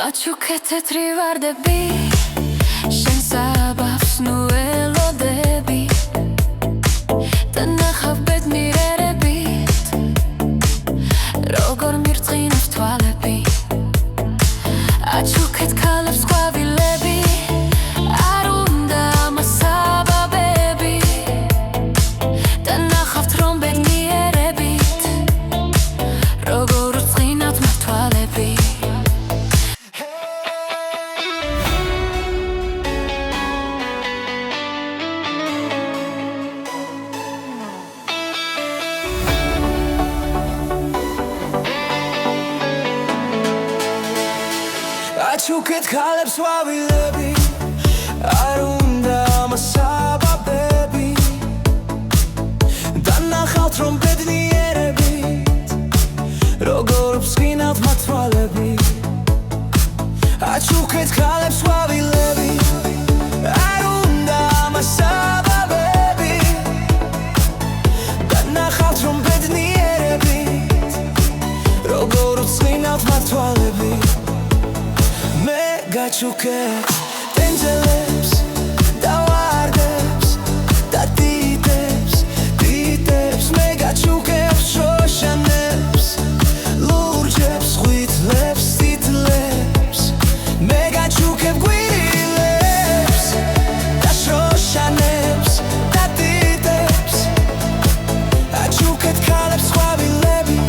Machuket thetri vardebi shen sabafs nu elodები და ნახავ ბედნიერებით როგორ მირწყინავს თვალები აჩუქეთ ქალებს ყვავილები არ უნდა ამას საბაბები და ნახავთ რომ ბედნიერებით როგორ ვრწყინავთ მათ თვალები Achuket kalebs ყვავილები არ უნდა ამას საბაბები და ნახავთ რომ ბედნიერებით როგორ ვრწყინავთ მათ თვალები Achuket kalebs ყვავილები არ უნდა ამას საბაბები და ნახავთ რომ ბედნიერებით როგორ ვრწყინავთ მათ თვალები Gachuket tenzelebs da vardebs da ditebs me gachuket shoshanebs lurjebs khvitlebs titlebs me gachuket gvirilebs da shoshanebs da ditebs achuket kalebs ყვავილები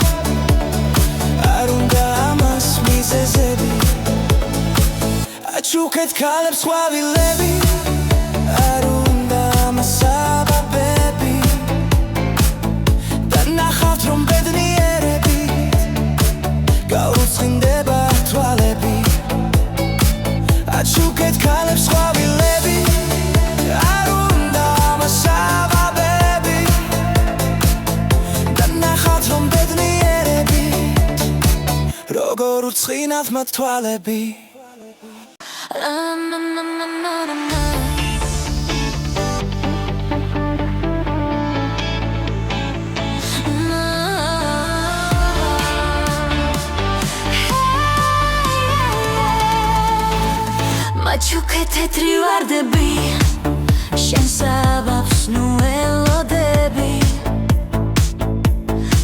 არ უნდა ამას მიზეზები Achuket kalebs ყვავილები არ უნდა ამას საბაბები და ნახავთ რომ ბედნიერებით გაუცხინდება თვალები Achuket kalebs ყვავილები არ უნდა ამას საბაბები და ნახავთ რომ ბედნიერებით როგორ უცხინავთ მათ თვალები Machuket thetri vardebi shen sabafs nu elodები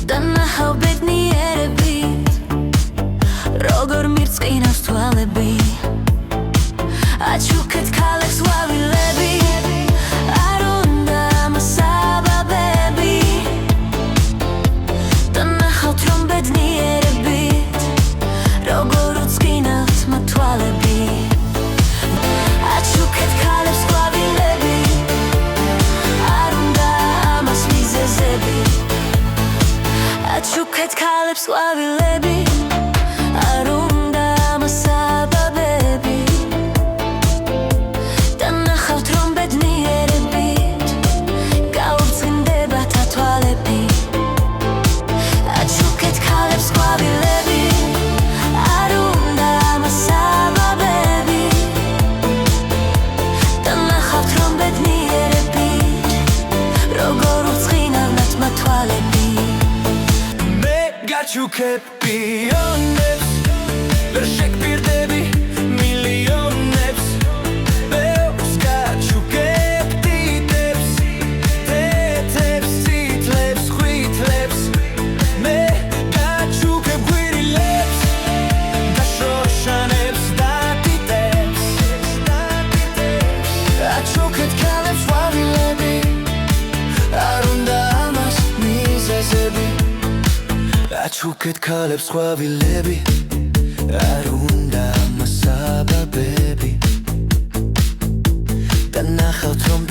და ნახავ ბედნიერებით როგორ მირწყინავს თვალები Achuket kalebs ყვავილები არ უნდა ამას საბაბები და ნახავთ რომ ბედნიერებით როგორ უწყინავთ მათ თვალები Achuket kalebs ყვავილები არ უნდა ამას მიზეზები Achuket kalebs ყვავილები არ უნდა ამას საბაბები Achuket pionebs ვერ შეგპირდები მილიონებს ბევრს გაჩუქებ დიდებს თეთრებს ციტლებს ხვითლებს მე გაჩუქებ გვირილებს და შოშანებს და დიდებს Achuket kalebs ყვავილები არ უნდა ამას მიზეზები Achuket kalebs ყვავილები არ უნდა ამას საბაბები და ნახავთ რომ